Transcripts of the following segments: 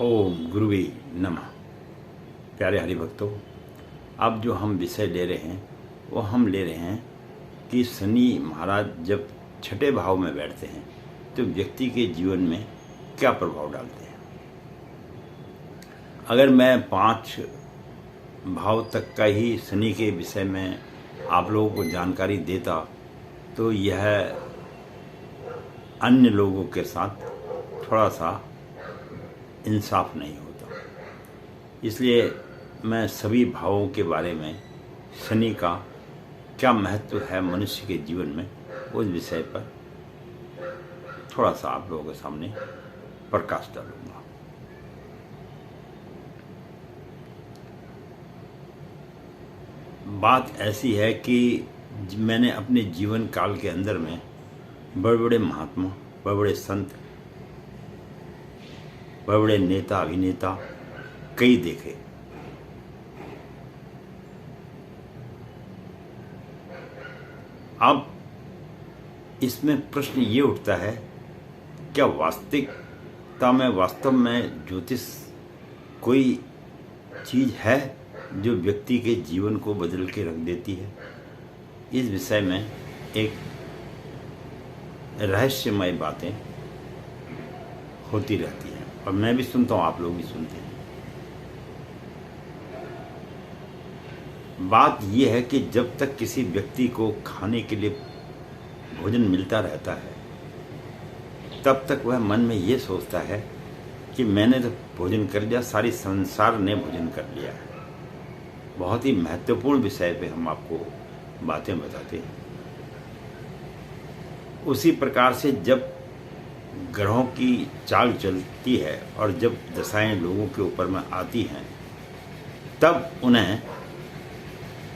ओम गुरुवे नमः। प्यारे हरिभक्तों, अब जो हम विषय ले रहे हैं वो हम ले रहे हैं कि शनि महाराज जब छठे भाव में बैठते हैं तो व्यक्ति के जीवन में क्या प्रभाव डालते हैं। अगर मैं 5 भाव तक का ही शनि के विषय में आप लोगों को जानकारी देता तो यह अन्य लोगों के साथ थोड़ा सा इंसाफ नहीं होता। इसलिए मैं सभी भावों के बारे में, शनि का क्या महत्व है मनुष्य के जीवन में, उस विषय पर थोड़ा सा आप लोगों के सामने प्रकाश डालूंगा। बात ऐसी है कि मैंने अपने जीवन काल के अंदर में बड़े बड़े महात्मा, बड़े बड़े संत, बड़े बड़े नेता, अभिनेता कई देखे। अब इसमें प्रश्न ये उठता है, क्या वास्तविकता में वास्तव में ज्योतिष कोई चीज है जो व्यक्ति के जीवन को बदल के रख देती है। इस विषय में एक रहस्यमय बातें होती रहती हैं और मैं भी सुनता हूँ, आप लोग भी सुनते हैं। बात यह है कि जब तक किसी व्यक्ति को खाने के लिए भोजन मिलता रहता है तब तक वह मन में ये सोचता है कि मैंने तो भोजन कर लिया, सारी संसार ने भोजन कर लिया है। बहुत ही महत्वपूर्ण विषय पे हम आपको बातें बताते हैं। उसी प्रकार से जब ग्रहों की चाल चलती है और जब दशाएं लोगों के ऊपर में आती हैं तब उन्हें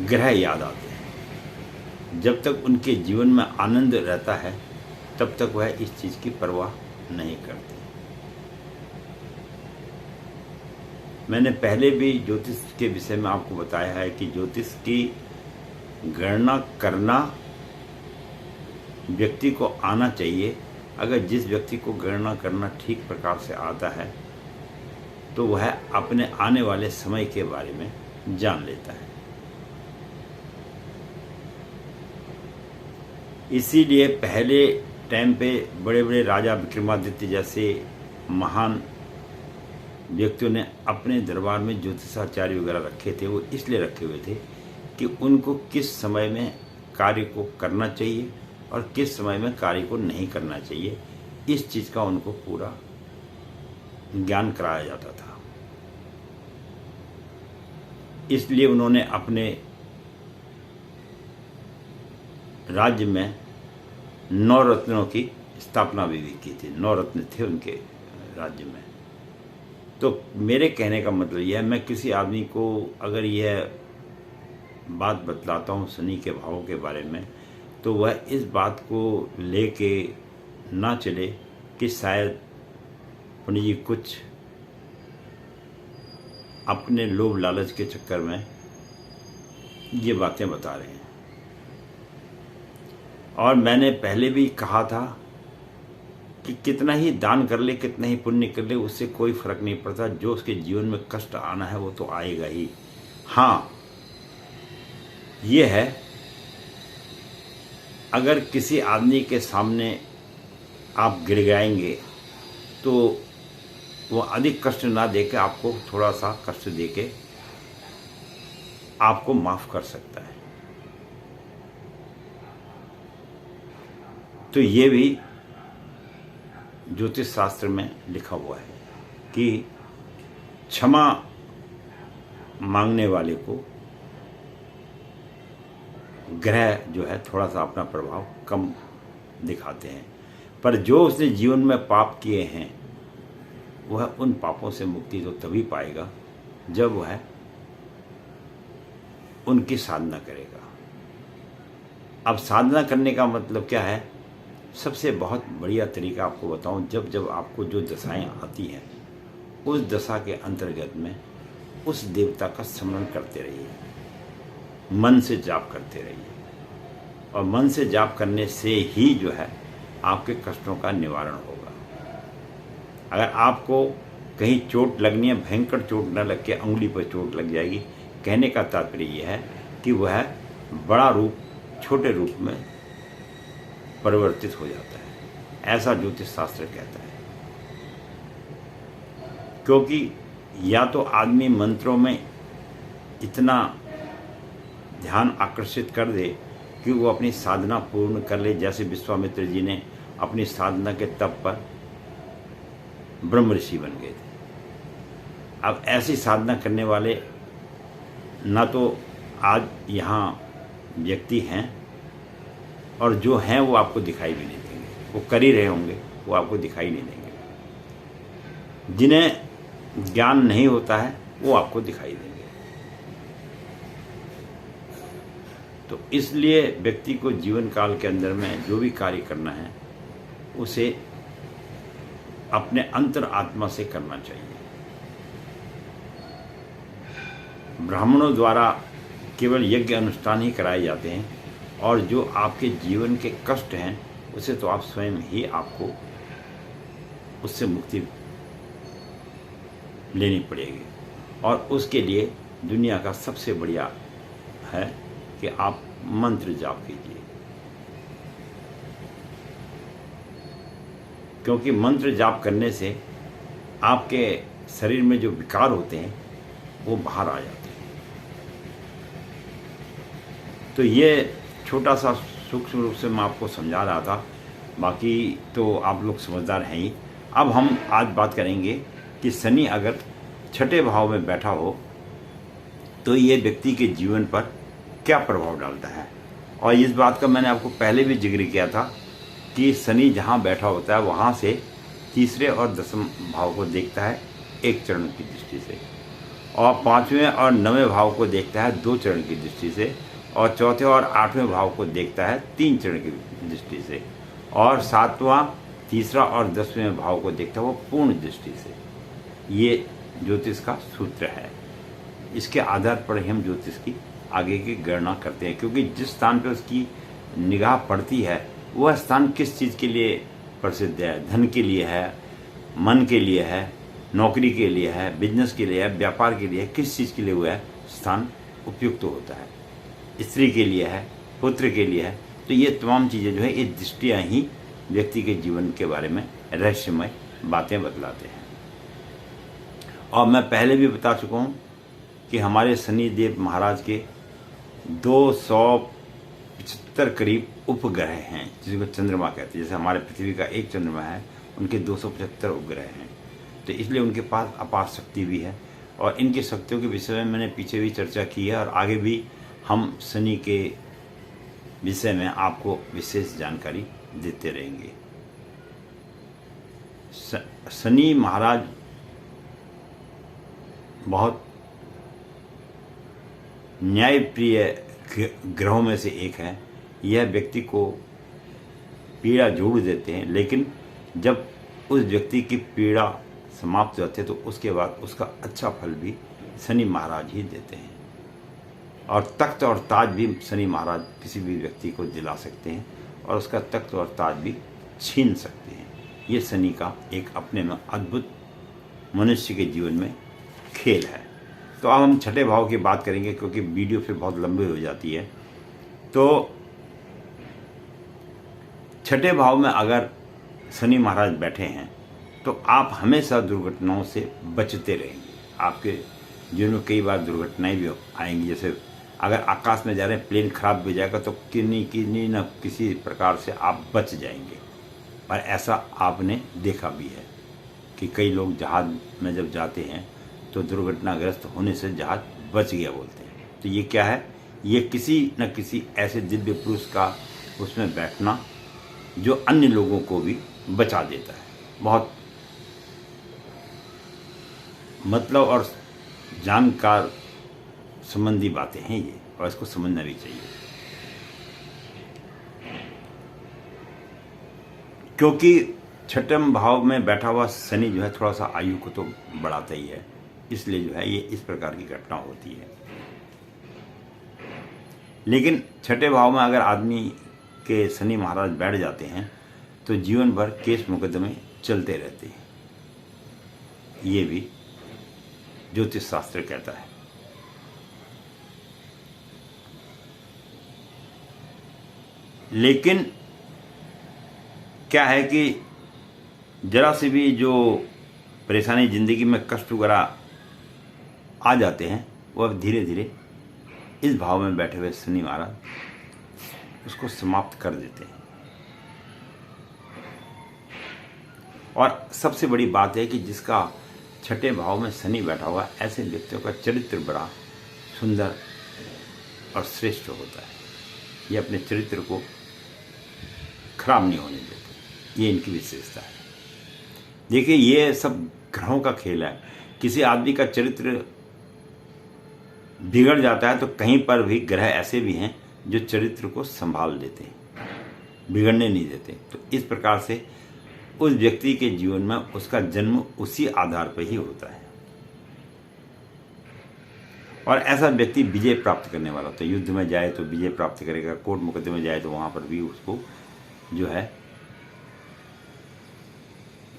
ग्रह याद आते हैं। जब तक उनके जीवन में आनंद रहता है तब तक वह इस चीज की परवाह नहीं करते। मैंने पहले भी ज्योतिष के विषय में आपको बताया है कि ज्योतिष की गणना करना व्यक्ति को आना चाहिए। अगर जिस व्यक्ति को गणना करना ठीक प्रकार से आता है तो वह अपने आने वाले समय के बारे में जान लेता है। इसीलिए पहले टाइम पे बड़े बड़े राजा विक्रमादित्य जैसे महान व्यक्तियों ने अपने दरबार में ज्योतिषाचार्य वगैरह रखे थे। वो इसलिए रखे हुए थे कि उनको किस समय में कार्य को करना चाहिए और किस समय में कार्य को नहीं करना चाहिए, इस चीज का उनको पूरा ज्ञान कराया जाता था। इसलिए उन्होंने अपने राज्य में 9 रत्नों की स्थापना भी की थी। 9 रत्न थे उनके राज्य में। तो मेरे कहने का मतलब यह है, मैं किसी आदमी को अगर यह बात बतलाता हूँ शनि के भावों के बारे में तो वह इस बात को लेके ना चले कि शायद पुण्य जी कुछ अपने लोभ लालच के चक्कर में ये बातें बता रहे हैं। और मैंने पहले भी कहा था कि कितना ही दान कर ले, कितना ही पुण्य कर ले, उससे कोई फर्क नहीं पड़ता। जो उसके जीवन में कष्ट आना है वो तो आएगा ही। हाँ, ये है, अगर किसी आदमी के सामने आप गिड़गिड़ाएंगे तो वो अधिक कष्ट ना देके आपको थोड़ा सा कष्ट देके आपको माफ कर सकता है। तो ये भी ज्योतिष शास्त्र में लिखा हुआ है कि क्षमा मांगने वाले को ग्रह जो है थोड़ा सा अपना प्रभाव कम दिखाते हैं, पर जो उसने जीवन में पाप किए हैं वह उन पापों से मुक्ति तो तभी पाएगा जब वह उनकी साधना करेगा। अब साधना करने का मतलब क्या है? सबसे बहुत बढ़िया तरीका आपको बताऊं, जब जब आपको जो दशाएं आती हैं उस दशा के अंतर्गत में उस देवता का स्मरण करते रहिए, मन से जाप करते रहिए। और मन से जाप करने से ही जो है आपके कष्टों का निवारण होगा। अगर आपको कहीं चोट लगनी है, भयंकर चोट न लग के अंगुली पर चोट लग जाएगी। कहने का तात्पर्य यह है कि वह बड़ा रूप छोटे रूप में परिवर्तित हो जाता है, ऐसा ज्योतिष शास्त्र कहता है। क्योंकि या तो आदमी मंत्रों में इतना ध्यान आकर्षित कर दे कि वो अपनी साधना पूर्ण कर ले, जैसे विश्वामित्र जी ने अपनी साधना के तप पर ब्रह्म ऋषि बन गए थे। अब ऐसी साधना करने वाले ना तो आज यहाँ व्यक्ति हैं, और जो हैं वो आपको दिखाई भी नहीं देंगे। वो कर ही रहे होंगे, वो आपको दिखाई नहीं देंगे। जिन्हें ज्ञान नहीं होता है वो आपको दिखाई देंगे। तो इसलिए व्यक्ति को जीवन काल के अंदर में जो भी कार्य करना है उसे अपने अंतर आत्मा से करना चाहिए। ब्राह्मणों द्वारा केवल यज्ञ अनुष्ठान ही कराए जाते हैं, और जो आपके जीवन के कष्ट हैं उसे तो आप स्वयं ही आपको उससे मुक्ति लेनी पड़ेगी। और उसके लिए दुनिया का सबसे बढ़िया है कि आप मंत्र जाप कीजिए, क्योंकि मंत्र जाप करने से आपके शरीर में जो विकार होते हैं वो बाहर आ जाते हैं। तो ये छोटा सा सूक्ष्म रूप से मैं आपको समझा रहा था, बाकी तो आप लोग समझदार हैं ही। अब हम आज बात करेंगे कि शनि अगर छठे भाव में बैठा हो तो ये व्यक्ति के जीवन पर क्या प्रभाव डालता है। और इस बात का मैंने आपको पहले भी जिक्र किया था कि शनि जहाँ बैठा होता है वहाँ से तीसरे और दसम भाव को देखता है एक चरण की दृष्टि से, और पाँचवें और नवें भाव को देखता है दो चरण की दृष्टि से, और चौथे और आठवें भाव को देखता है तीन चरण की दृष्टि से, और सातवां, तीसरा और 10वें भाव को देखता है वो पूर्ण दृष्टि से। ये ज्योतिष का सूत्र है। इसके आधार पर हम ज्योतिष की आगे की गणना करते हैं, क्योंकि जिस स्थान पर उसकी निगाह पड़ती है वह स्थान किस चीज़ के लिए प्रसिद्ध है। धन के लिए है, मन के लिए है, नौकरी के लिए है, बिजनेस के लिए है, व्यापार के लिए है, किस चीज़ के लिए वह स्थान उपयुक्त होता है। स्त्री के लिए है, पुत्र के लिए है। तो ये तमाम चीज़ें जो है ये दृष्टियाँ ही व्यक्ति के जीवन के बारे में रहस्यमय बातें बतलाते हैं। और मैं पहले भी बता चुका हूँ कि हमारे शनिदेव महाराज के 275 करीब उपग्रह हैं, जिसको चंद्रमा कहते हैं। जैसे हमारे पृथ्वी का एक चंद्रमा है, उनके 275 उपग्रह हैं। तो इसलिए उनके पास अपार शक्ति भी है, और इनकी शक्तियों के विषय में मैंने पीछे भी चर्चा की है, और आगे भी हम शनि के विषय में आपको विशेष जानकारी देते रहेंगे। शनि महाराज बहुत न्यायप्रिय ग्रहों में से एक है। यह व्यक्ति को पीड़ा जोड़ देते हैं, लेकिन जब उस व्यक्ति की पीड़ा समाप्त हो जाती है तो उसके बाद उसका अच्छा फल भी शनि महाराज ही देते हैं। और तख्त और ताज भी शनि महाराज किसी भी व्यक्ति को दिला सकते हैं, और उसका तख्त और ताज भी छीन सकते हैं। ये शनि का एक अपने में अद्भुत मनुष्य के जीवन में खेल है। तो अब हम छठे भाव की बात करेंगे, क्योंकि वीडियो फिर बहुत लंबी हो जाती है। तो छठे भाव में अगर शनि महाराज बैठे हैं तो आप हमेशा दुर्घटनाओं से बचते रहेंगे। आपके जीवन में कई बार दुर्घटनाएं भी आएंगी। जैसे अगर आकाश में जा रहे हैं, प्लेन खराब भी हो जाएगा तो किन्हीं न किसी प्रकार से आप बच जाएंगे। और ऐसा आपने देखा भी है कि कई लोग जहाज में जब जाते हैं तो दुर्घटनाग्रस्त होने से जहाज बच गया बोलते हैं। तो ये क्या है? ये किसी न किसी ऐसे दिव्य पुरुष का उसमें बैठना जो अन्य लोगों को भी बचा देता है। बहुत मतलब और जानकार संबंधी बातें हैं ये, और इसको समझना भी चाहिए। क्योंकि छठम भाव में बैठा हुआ शनि जो है थोड़ा सा आयु को तो बढ़ाता ही है, इसलिए जो है ये इस प्रकार की घटना होती है। लेकिन छठे भाव में अगर आदमी के शनि महाराज बैठ जाते हैं तो जीवन भर केस मुकदमे चलते रहते हैं। ये भी ज्योतिष शास्त्र कहता है। लेकिन क्या है कि जरा से भी जो परेशानी ज़िंदगी में कष्ट वगैरह आ जाते हैं, वो अब धीरे धीरे इस भाव में बैठे हुए शनि महाराज उसको समाप्त कर देते हैं। और सबसे बड़ी बात है कि जिसका छठे भाव में शनि बैठा हुआ, ऐसे व्यक्तियों का चरित्र बड़ा सुंदर और श्रेष्ठ होता है। ये अपने चरित्र को खराब नहीं होने देते, ये इनकी विशेषता है। देखिए, ये सब ग्रहों का खेल है। किसी आदमी का चरित्र बिगड़ जाता है तो कहीं पर भी ग्रह ऐसे भी हैं जो चरित्र को संभाल देते हैं, बिगड़ने नहीं देते। तो इस प्रकार से उस व्यक्ति के जीवन में उसका जन्म उसी आधार पर ही होता है। और ऐसा व्यक्ति विजय प्राप्त करने वाला होता है। युद्ध में जाए तो विजय प्राप्त करेगा, कोर्ट मुकदमे में जाए तो वहां पर भी उसको जो है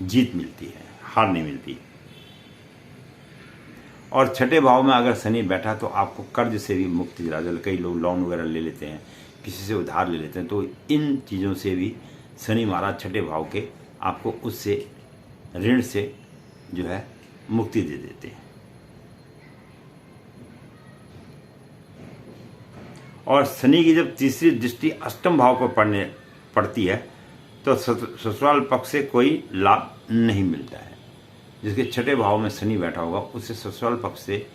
जीत मिलती है, हार नहीं मिलती। और छठे भाव में अगर शनि बैठा तो आपको कर्ज से भी मुक्ति दिला देगा। कई लोग लोन वगैरह ले लेते हैं, किसी से उधार ले लेते हैं, तो इन चीज़ों से भी शनि महाराज छठे भाव के आपको उससे ऋण से जो है मुक्ति दे देते हैं। और शनि की जब तीसरी दृष्टि अष्टम भाव पर पड़ती है तो ससुराल पक्ष से कोई लाभ नहीं मिलता है। जिसके छठे भाव में शनि बैठा होगा उससे ससुराल पक्ष से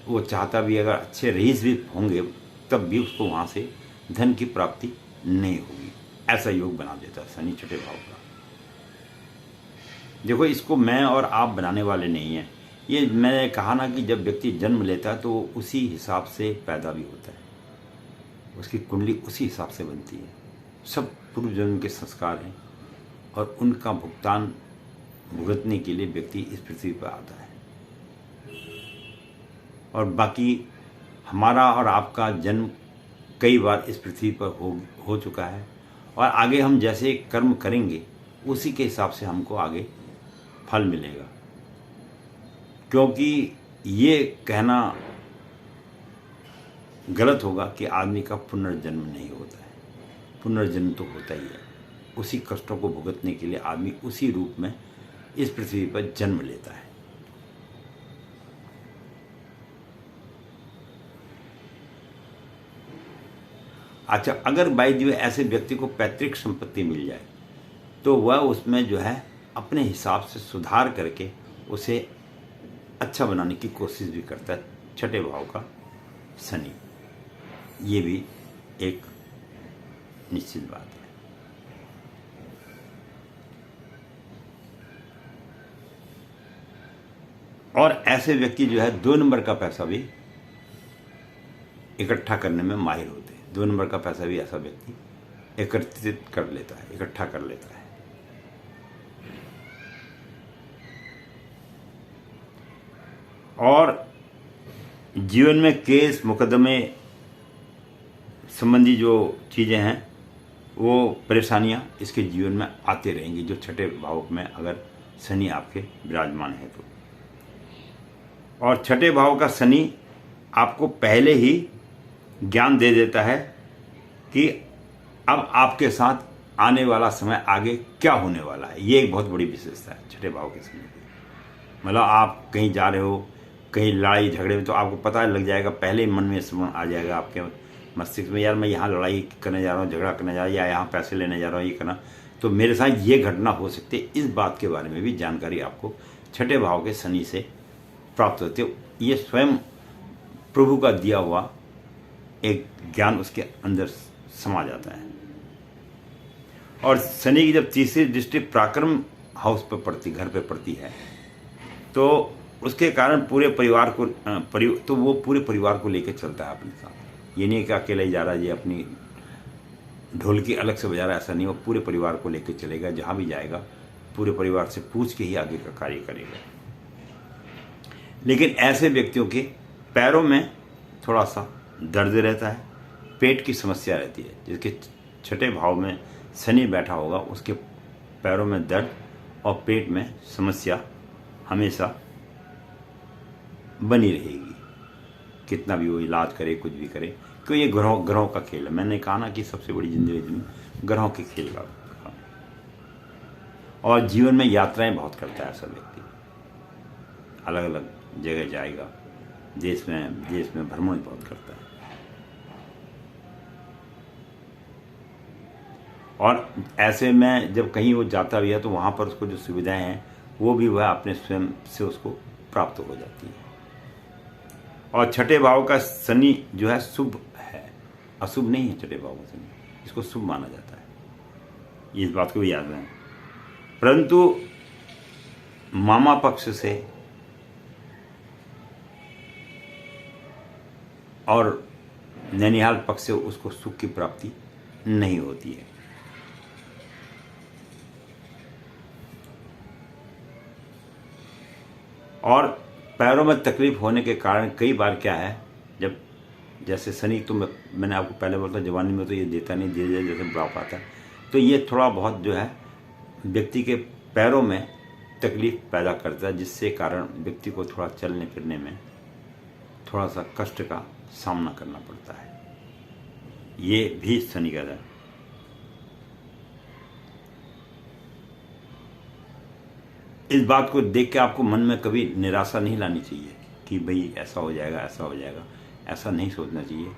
वो चाहता भी, अगर अच्छे रईस भी होंगे तब भी उसको वहाँ से धन की प्राप्ति नहीं होगी। ऐसा योग बना देता है शनि छठे भाव का। देखो, इसको मैं और आप बनाने वाले नहीं हैं। ये मैंने कहा ना कि जब व्यक्ति जन्म लेता है तो उसी हिसाब से पैदा भी होता है, उसकी कुंडली उसी हिसाब से बनती है। सब पूर्व जन्म के संस्कार हैं और उनका भुगतान भुगतने के लिए व्यक्ति इस पृथ्वी पर आता है। और बाकी हमारा और आपका जन्म कई बार इस पृथ्वी पर हो चुका है, और आगे हम जैसे कर्म करेंगे उसी के हिसाब से हमको आगे फल मिलेगा। क्योंकि ये कहना गलत होगा कि आदमी का पुनर्जन्म नहीं होता है। पुनर्जन्म तो होता ही है। उसी कष्टों को भुगतने के लिए आदमी उसी रूप में इस पृथ्वी पर जन्म लेता है। अच्छा, अगर बाई द वे ऐसे व्यक्ति को पैतृक संपत्ति मिल जाए तो वह उसमें जो है अपने हिसाब से सुधार करके उसे अच्छा बनाने की कोशिश भी करता है छठे भाव का शनि। ये भी एक निश्चित बात है। और ऐसे व्यक्ति जो है 2 नंबर का पैसा भी इकट्ठा करने में माहिर होते हैं। 2 नंबर का पैसा भी ऐसा व्यक्ति एकत्रित कर लेता है, इकट्ठा कर लेता है। और जीवन में केस मुकदमे संबंधी जो चीज़ें हैं, वो परेशानियां इसके जीवन में आते रहेंगी, जो छठे भाव में अगर शनि आपके विराजमान है तो। और छठे भाव का शनि आपको पहले ही ज्ञान दे देता है कि अब आपके साथ आने वाला समय आगे क्या होने वाला है। ये एक बहुत बड़ी विशेषता है छठे भाव के शनि की। मतलब आप कहीं जा रहे हो, कहीं लड़ाई झगड़े में, तो आपको पता लग जाएगा, पहले मन में स्मरण आ जाएगा आपके मस्तिष्क में, यार मैं यहाँ लड़ाई करने जा रहा हूँ, झगड़ा करने जा रहा हूँ, या यहाँ पैसे लेने जा रहा हूँ, ये करना, तो मेरे साथ ये घटना हो सकती है। इस बात के बारे में भी जानकारी आपको छठे भाव के शनि से प्राप्त होती है। ये स्वयं प्रभु का दिया हुआ एक ज्ञान उसके अंदर समा जाता है। और शनि की जब तीसरी दृष्टि पराक्रम हाउस पर पड़ती, घर पे पड़ती है, तो उसके कारण पूरे परिवार को तो वो पूरे परिवार को लेकर चलता है अपने साथ। ये नहीं कि अकेला ही जा रहा है, ये अपनी ढोलकी अलग से बजा रहा है, ऐसा नहीं। वो पूरे परिवार को लेकर चलेगा, जहाँ भी जाएगा पूरे परिवार से पूछ के ही आगे का कार्य करेगा। लेकिन ऐसे व्यक्तियों के पैरों में थोड़ा सा दर्द रहता है, पेट की समस्या रहती है। जिसके छठे भाव में शनि बैठा होगा उसके पैरों में दर्द और पेट में समस्या हमेशा बनी रहेगी, कितना भी वो इलाज करे, कुछ भी करे, क्योंकि ये ग्रहों का खेल है। मैंने कहा ना कि सबसे बड़ी जिंदगी में ग्रहों के खेल का। और जीवन में यात्राएं बहुत करता है ऐसा व्यक्ति, अलग अलग जगह जाएगा, देश में भ्रमण बहुत करता है। और ऐसे में जब कहीं वो जाता भी है तो वहाँ पर उसको जो सुविधाएं हैं वो भी वह अपने स्वयं से उसको प्राप्त हो जाती है। और छठे भाव का शनि जो है शुभ है, अशुभ नहीं है। छठे भाव का शनि, इसको शुभ माना जाता है, इस बात को भी याद रखें। परंतु मामा पक्ष से और नैनिहाल पक्ष से उसको सुख की प्राप्ति नहीं होती है। और पैरों में तकलीफ होने के कारण कई बार क्या है, जब जैसे शनि, तो मैंने आपको पहले बोला जवानी में तो ये देता नहीं, धीरे धीरे जैसे बुढ़ापा आता है तो ये थोड़ा बहुत जो है व्यक्ति के पैरों में तकलीफ पैदा करता है, जिससे कारण व्यक्ति को थोड़ा चलने फिरने में थोड़ा सा कष्ट का सामना करना पड़ता है। ये भी शनि का है। इस बात को देख के आपको मन में कभी निराशा नहीं लानी चाहिए कि भाई ऐसा हो जाएगा, ऐसा हो जाएगा, ऐसा नहीं सोचना चाहिए।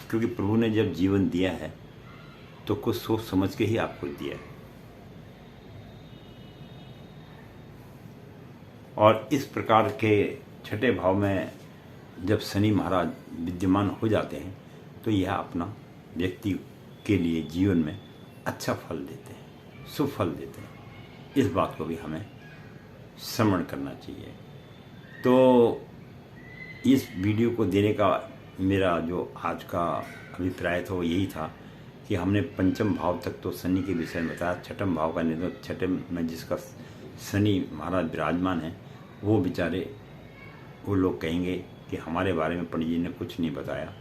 क्योंकि प्रभु ने जब जीवन दिया है तो कुछ सोच समझ के ही आपको दिया है। और इस प्रकार के छठे भाव में जब शनि महाराज विद्यमान हो जाते हैं तो यह अपना व्यक्ति के लिए जीवन में अच्छा फल देते हैं, शुभ फल देते हैं। इस बात को भी हमें श्रवण करना चाहिए। तो इस वीडियो को देने का मेरा जो आज का अभिप्राय था वो यही था कि हमने पंचम भाव तक तो शनि के विषय में बताया। छठम भाव का नहीं, तो छठे में जिसका शनि महाराज विराजमान है वो बेचारे, वो लोग कहेंगे कि हमारे बारे में पंडित जी ने कुछ नहीं बताया।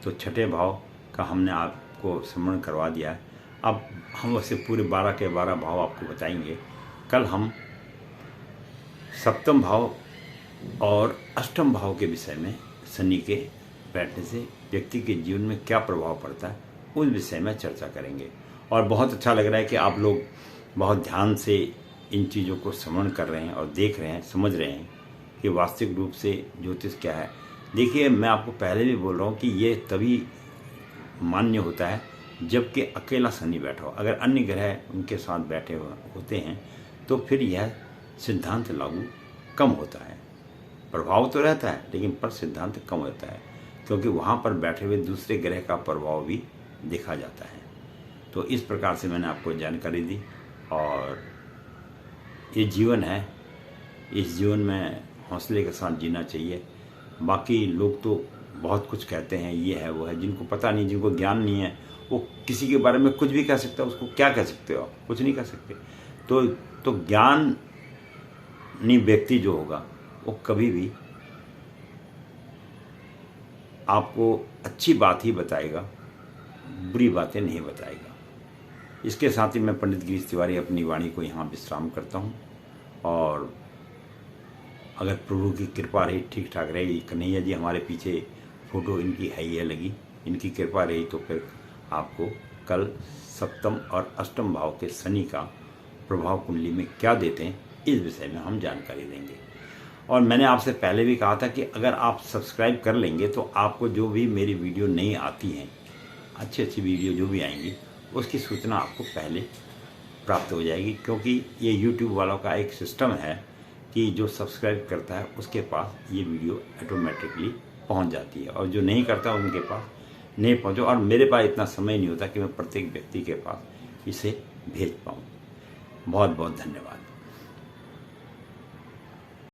तो छठे भाव का हमने आपको श्रवण करवा दिया है। अब हम वैसे पूरे 12 के 12 भाव आपको बताएंगे। कल हम सप्तम भाव और अष्टम भाव के विषय में शनि के बैठने से व्यक्ति के जीवन में क्या प्रभाव पड़ता है उस विषय में चर्चा करेंगे। और बहुत अच्छा लग रहा है कि आप लोग बहुत ध्यान से इन चीज़ों को श्रवण कर रहे हैं और देख रहे हैं, समझ रहे हैं कि वास्तविक रूप से ज्योतिष क्या है। देखिए, मैं आपको पहले भी बोल रहा हूँ कि ये तभी मान्य होता है जबकि अकेला शनि बैठा हो। अगर अन्य ग्रह उनके साथ बैठे होते हैं तो फिर यह सिद्धांत लागू कम होता है। प्रभाव तो रहता है लेकिन पर सिद्धांत कम होता है, क्योंकि वहाँ पर बैठे हुए दूसरे ग्रह का प्रभाव भी देखा जाता है। तो इस प्रकार से मैंने आपको जानकारी दी। और ये जीवन है, इस जीवन में हौसले के साथ जीना चाहिए। बाकी लोग तो बहुत कुछ कहते हैं, ये है वो है, जिनको पता नहीं, जिनको ज्ञान नहीं है, वो किसी के बारे में कुछ भी कह सकते हो। उसको क्या कह सकते हो? कुछ नहीं कह सकते। तो ज्ञान नहीं व्यक्ति जो होगा वो कभी भी आपको अच्छी बात ही बताएगा, बुरी बातें नहीं बताएगा। इसके साथ ही मैं पंडित गिरीश तिवारी अपनी वाणी को यहाँ विश्राम करता हूँ। और अगर प्रभु की कृपा रही, ठीक ठाक रहेगी, कन्हैया जी हमारे पीछे फोटो इनकी है ही है लगी, इनकी कृपा रही तो फिर आपको कल सप्तम और अष्टम भाव के शनि का प्रभाव कुंडली में क्या देते हैं इस विषय में हम जानकारी देंगे। और मैंने आपसे पहले भी कहा था कि अगर आप सब्सक्राइब कर लेंगे तो आपको जो भी मेरी वीडियो नई आती हैं, अच्छी वीडियो जो भी आएंगी, उसकी सूचना आपको पहले प्राप्त हो जाएगी। क्योंकि ये YouTube वालों का एक सिस्टम है कि जो सब्सक्राइब करता है उसके पास ये वीडियो ऑटोमेटिकली पहुंच जाती है, और जो नहीं करता उनके पास नहीं पहुंचो। और मेरे पास इतना समय नहीं होता कि मैं प्रत्येक व्यक्ति के पास इसे भेज पाऊँ। बहुत बहुत धन्यवाद।